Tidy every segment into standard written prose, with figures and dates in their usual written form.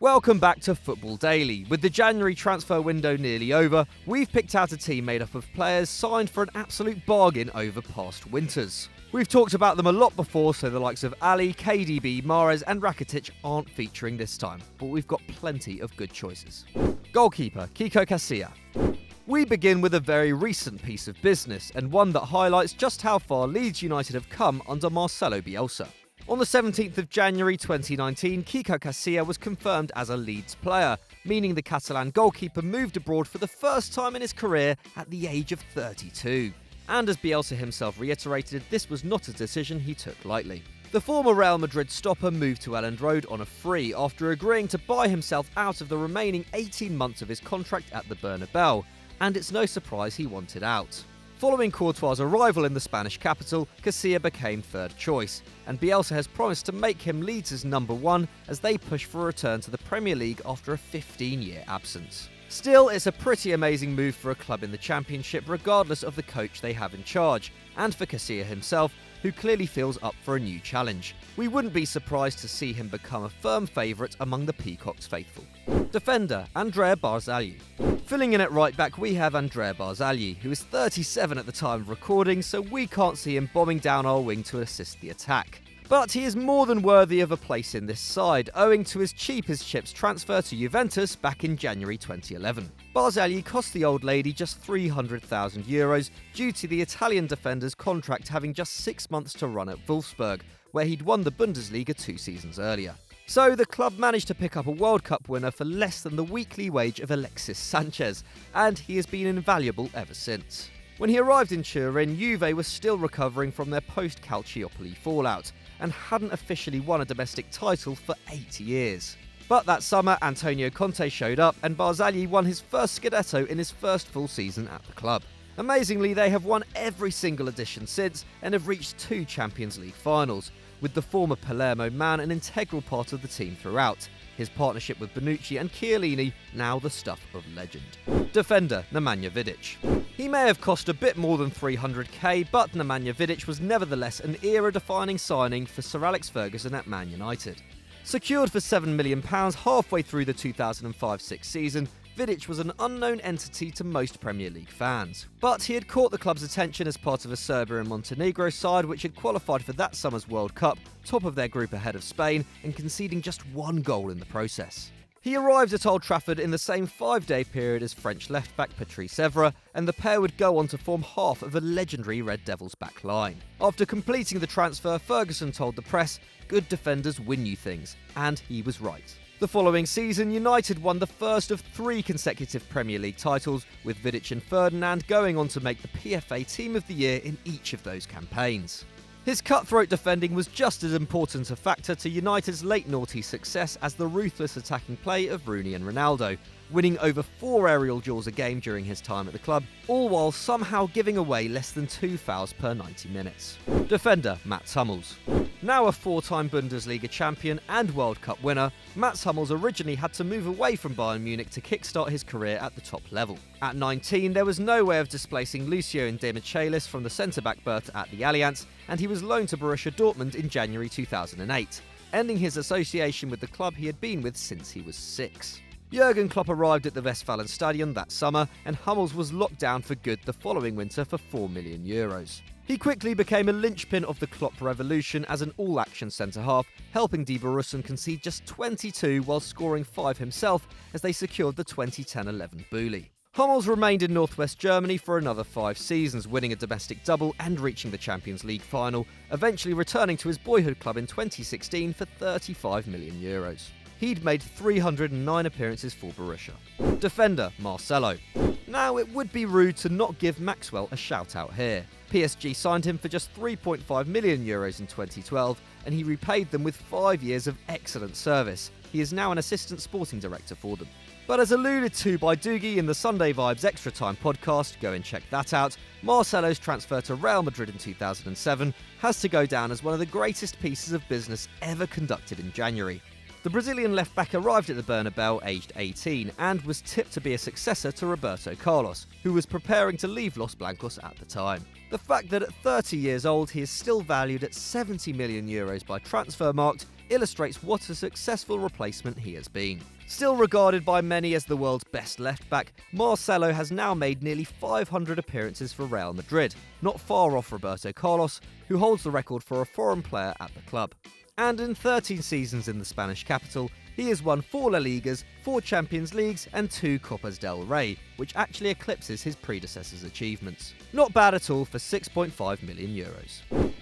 Welcome back to Football Daily. With the January transfer window nearly over, we've picked out a team made up of players signed for an absolute bargain over past winters. We've talked about them a lot before, so the likes of Ali, KDB, Mahrez and Rakitic aren't featuring this time, but we've got plenty of good choices. Goalkeeper, Kiko Casilla. We begin with a very recent piece of business, and one that highlights just how far Leeds United have come under Marcelo Bielsa. On the 17th of January 2019, Kiko Casilla was confirmed as a Leeds player, meaning the Catalan goalkeeper moved abroad for the first time in his career at the age of 32. And as Bielsa himself reiterated, this was not a decision he took lightly. The former Real Madrid stopper moved to Elland Road on a free after agreeing to buy himself out of the remaining 18 months of his contract at the Bernabeu, and it's no surprise he wanted out. Following Courtois' arrival in the Spanish capital, Casilla became third choice, and Bielsa has promised to make him Leeds' number one as they push for a return to the Premier League after a 15-year absence. Still, it's a pretty amazing move for a club in the Championship regardless of the coach they have in charge, and for Casilla himself, who clearly feels up for a new challenge. We wouldn't be surprised to see him become a firm favourite among the Peacocks faithful. Defender, Andrea Barzagli. Filling in at right back, we have Andrea Barzagli, who is 37 at the time of recording, so we can't see him bombing down our wing to assist the attack. But he is more than worthy of a place in this side, owing to his cheap as chips transfer to Juventus back in January 2011. Barzagli cost the old lady just €300,000 due to the Italian defender's contract having just 6 months to run at Wolfsburg, where he'd won the Bundesliga 2 seasons earlier. So the club managed to pick up a World Cup winner for less than the weekly wage of Alexis Sanchez, and he has been invaluable ever since. When he arrived in Turin, Juve was still recovering from their post-Calciopoli fallout, and hadn't officially won a domestic title for 8 years. But that summer, Antonio Conte showed up, and Barzagli won his first Scudetto in his first full season at the club. Amazingly, they have won every single edition since, and have reached 2 Champions League finals, with the former Palermo man an integral part of the team throughout. His partnership with Bonucci and Chiellini now the stuff of legend. Defender, Nemanja Vidic. He may have cost a bit more than $300k, but Nemanja Vidic was nevertheless an era-defining signing for Sir Alex Ferguson at Man United. Secured for £7 million halfway through the 2005-06 season, Vidic was an unknown entity to most Premier League fans. But he had caught the club's attention as part of a Serbia and Montenegro side which had qualified for that summer's World Cup, top of their group ahead of Spain, and conceding just 1 goal in the process. He arrived at Old Trafford in the same 5-day period as French left-back Patrice Evra, and the pair would go on to form half of a legendary Red Devils back line. After completing the transfer, Ferguson told the press, "Good defenders win you things," and he was right. The following season, United won the first of 3 consecutive Premier League titles, with Vidic and Ferdinand going on to make the PFA Team of the Year in each of those campaigns. His cutthroat defending was just as important a factor to United's late noughties success as the ruthless attacking play of Rooney and Ronaldo, winning over 4 aerial duels a game during his time at the club, all while somehow giving away less than 2 fouls per 90 minutes. Defender, Mats Hummels. Now a 4-time Bundesliga champion and World Cup winner, Mats Hummels originally had to move away from Bayern Munich to kickstart his career at the top level. At 19, there was no way of displacing Lucio and Demichelis from the centre-back berth at the Allianz, and he was loaned to Borussia Dortmund in January 2008, ending his association with the club he had been with since he was 6. Jurgen Klopp arrived at the Westfalenstadion that summer, and Hummels was locked down for good the following winter for €4 million. He quickly became a linchpin of the Klopp revolution as an all-action centre-half, helping Die Borussen concede just 22 while scoring 5 himself as they secured the 2010-11 Bully. Hummels remained in northwest Germany for another 5 seasons, winning a domestic double and reaching the Champions League final, eventually returning to his boyhood club in 2016 for €35 million. He'd made 309 appearances for Borussia. Defender, Marcelo. Now, it would be rude to not give Maxwell a shout-out here. PSG signed him for just €3.5 million in 2012, and he repaid them with 5 years of excellent service. He is now an assistant sporting director for them. But as alluded to by Doogie in the Sunday Vibes Extra Time podcast, go and check that out, Marcelo's transfer to Real Madrid in 2007 has to go down as one of the greatest pieces of business ever conducted in January. The Brazilian left-back arrived at the Bernabeu aged 18 and was tipped to be a successor to Roberto Carlos, who was preparing to leave Los Blancos at the time. The fact that at 30 years old he is still valued at €70 million by Transfermarkt illustrates what a successful replacement he has been. Still regarded by many as the world's best left-back, Marcelo has now made nearly 500 appearances for Real Madrid, not far off Roberto Carlos, who holds the record for a foreign player at the club. And in 13 seasons in the Spanish capital, he has won 4 La Ligas, 4 Champions Leagues and 2 Copas del Rey, which actually eclipses his predecessor's achievements. Not bad at all for €6.5 million.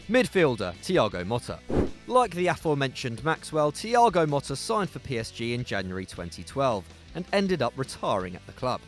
Midfielder Thiago Motta. Like the aforementioned Maxwell, Thiago Motta signed for PSG in January 2012 and ended up retiring at the club.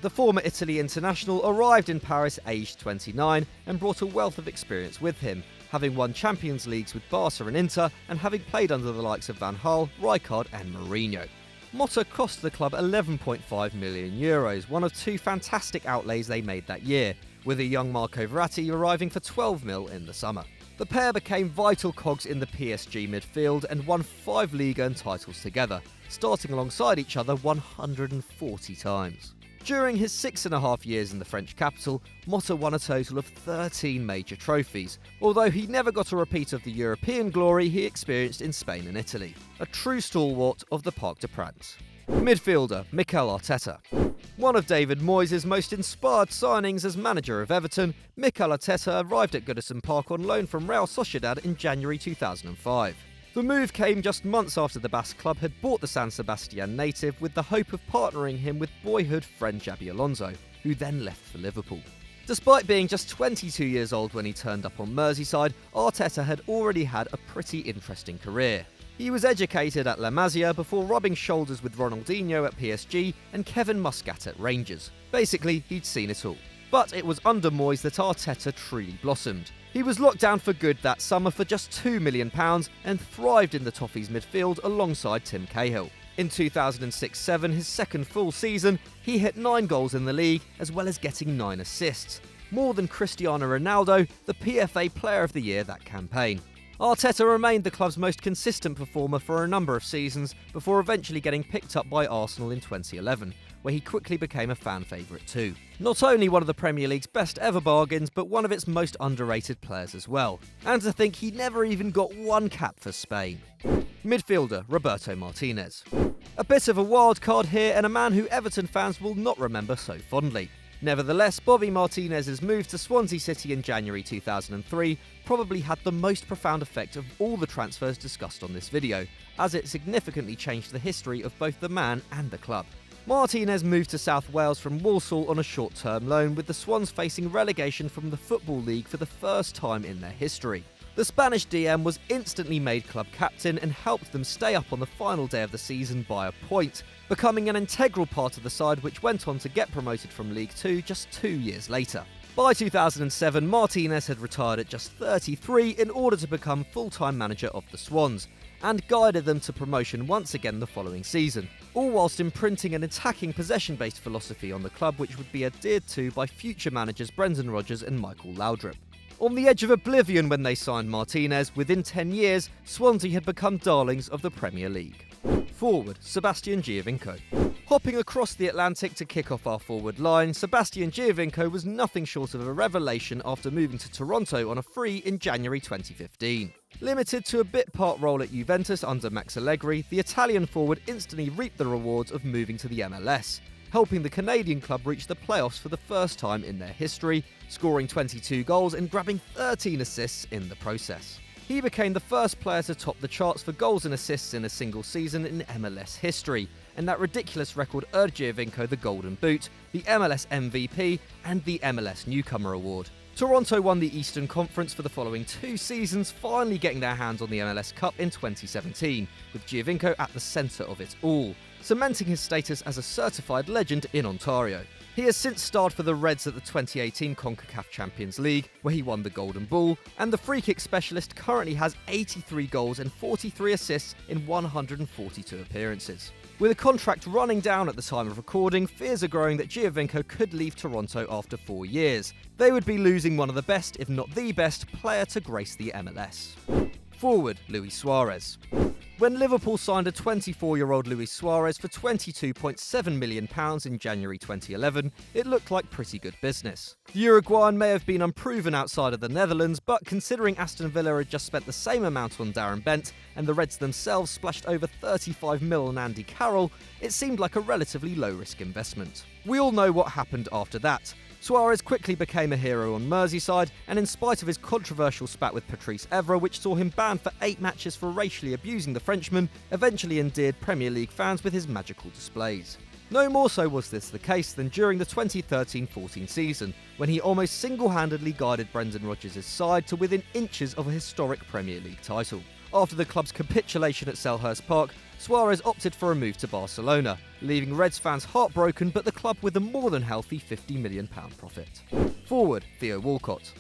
The former Italy international arrived in Paris aged 29 and brought a wealth of experience with him, having won Champions Leagues with Barca and Inter and having played under the likes of Van Gaal, Rijkaard and Mourinho. Motta cost the club €11.5 million, one of 2 fantastic outlays they made that year, with a young Marco Verratti arriving for 12 mil in the summer. The pair became vital cogs in the PSG midfield and won 5 Liga and titles together, starting alongside each other 140 times. During his 6.5 years in the French capital, Motta won a total of 13 major trophies, although he never got a repeat of the European glory he experienced in Spain and Italy. A true stalwart of the Parc des Princes. Midfielder Mikel Arteta. One of David Moyes' most inspired signings as manager of Everton, Mikel Arteta arrived at Goodison Park on loan from Real Sociedad in January 2005. The move came just months after the Basque club had bought the San Sebastian native with the hope of partnering him with boyhood friend Xabi Alonso, who then left for Liverpool. Despite being just 22 years old when he turned up on Merseyside, Arteta had already had a pretty interesting career. He was educated at La Masia before rubbing shoulders with Ronaldinho at PSG and Kevin Muscat at Rangers. Basically, he'd seen it all. But it was under Moyes that Arteta truly blossomed. He was locked down for good that summer for just £2 million and thrived in the Toffees midfield alongside Tim Cahill. In 2006-07, his second full season, he hit 9 goals in the league as well as getting 9 assists. More than Cristiano Ronaldo, the PFA Player of the Year that campaign. Arteta remained the club's most consistent performer for a number of seasons before eventually getting picked up by Arsenal in 2011, where he quickly became a fan favourite too. Not only one of the Premier League's best ever bargains, but one of its most underrated players as well. And to think he never even got 1 cap for Spain. Midfielder Roberto Martinez. A bit of a wild card here and a man who Everton fans will not remember so fondly. Nevertheless, Bobby Martinez's move to Swansea City in January 2003 probably had the most profound effect of all the transfers discussed on this video, as it significantly changed the history of both the man and the club. Martinez moved to South Wales from Walsall on a short-term loan, with the Swans facing relegation from the Football League for the first time in their history. The Spanish DM was instantly made club captain and helped them stay up on the final day of the season by a point, becoming an integral part of the side which went on to get promoted from League 2 just 2 years later. By 2007, Martinez had retired at just 33 in order to become full-time manager of the Swans, and guided them to promotion once again the following season, all whilst imprinting an attacking possession-based philosophy on the club which would be adhered to by future managers Brendan Rodgers and Michael Laudrup. On the edge of oblivion when they signed Martinez, within 10 years, Swansea had become darlings of the Premier League. Forward, Sebastian Giovinco. Hopping across the Atlantic to kick off our forward line, Sebastian Giovinco was nothing short of a revelation after moving to Toronto on a free in January 2015. Limited to a bit-part role at Juventus under Max Allegri, the Italian forward instantly reaped the rewards of moving to the MLS, helping the Canadian club reach the playoffs for the first time in their history, scoring 22 goals and grabbing 13 assists in the process. He became the first player to top the charts for goals and assists in a single season in MLS history, and that ridiculous record earned Giovinco the Golden Boot, the MLS MVP, and the MLS Newcomer Award. Toronto won the Eastern Conference for the following 2 seasons, finally getting their hands on the MLS Cup in 2017, with Giovinco at the centre of it all, cementing his status as a certified legend in Ontario. He has since starred for the Reds at the 2018 CONCACAF Champions League, where he won the Golden Ball, and the free-kick specialist currently has 83 goals and 43 assists in 142 appearances. With a contract running down at the time of recording, fears are growing that Giovinco could leave Toronto after 4 years. They would be losing one of the best, if not the best, player to grace the MLS. Forward, Luis Suarez. When Liverpool signed a 24-year-old Luis Suarez for £22.7 million in January 2011, it looked like pretty good business. The Uruguayan may have been unproven outside of the Netherlands, but considering Aston Villa had just spent the same amount on Darren Bent, and the Reds themselves splashed over 35 mil on Andy Carroll, it seemed like a relatively low-risk investment. We all know what happened after that. Suarez quickly became a hero on Merseyside, and in spite of his controversial spat with Patrice Evra, which saw him banned for 8 matches for racially abusing the Frenchman, eventually endeared Premier League fans with his magical displays. No more so was this the case than during the 2013-14 season, when he almost single-handedly guided Brendan Rodgers' side to within inches of a historic Premier League title. After the club's capitulation at Selhurst Park, Suarez opted for a move to Barcelona, leaving Reds fans heartbroken but the club with a more than healthy £50 million profit. Forward, Theo Walcott.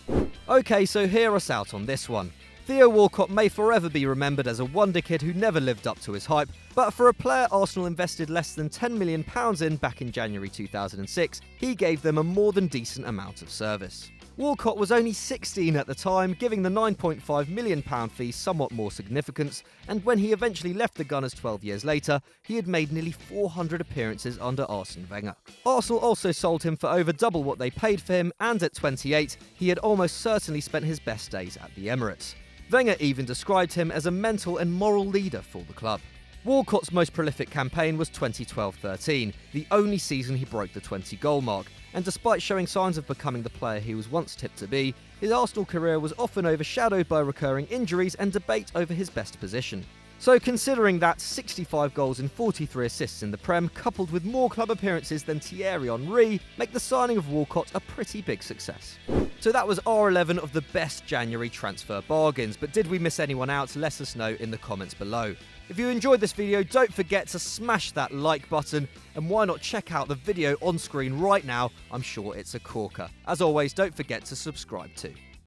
Okay, so hear us out on this one. Theo Walcott may forever be remembered as a wonder kid who never lived up to his hype, but for a player Arsenal invested less than £10 million in back in January 2006, he gave them a more than decent amount of service. Walcott was only 16 at the time, giving the £9.5 million fee somewhat more significance, and when he eventually left the Gunners 12 years later, he had made nearly 400 appearances under Arsene Wenger. Arsenal also sold him for over double what they paid for him, and at 28, he had almost certainly spent his best days at the Emirates. Wenger even described him as a mental and moral leader for the club. Walcott's most prolific campaign was 2012-13, the only season he broke the 20-goal mark, and despite showing signs of becoming the player he was once tipped to be, his Arsenal career was often overshadowed by recurring injuries and debate over his best position. So considering that 65 goals and 43 assists in the Prem, coupled with more club appearances than Thierry Henry, make the signing of Walcott a pretty big success. So that was our 11 of the best January transfer bargains, but did we miss anyone out? Let us know in the comments below. If you enjoyed this video, don't forget to smash that like button, and why not check out the video on screen right now? I'm sure it's a corker. As always, don't forget to subscribe too.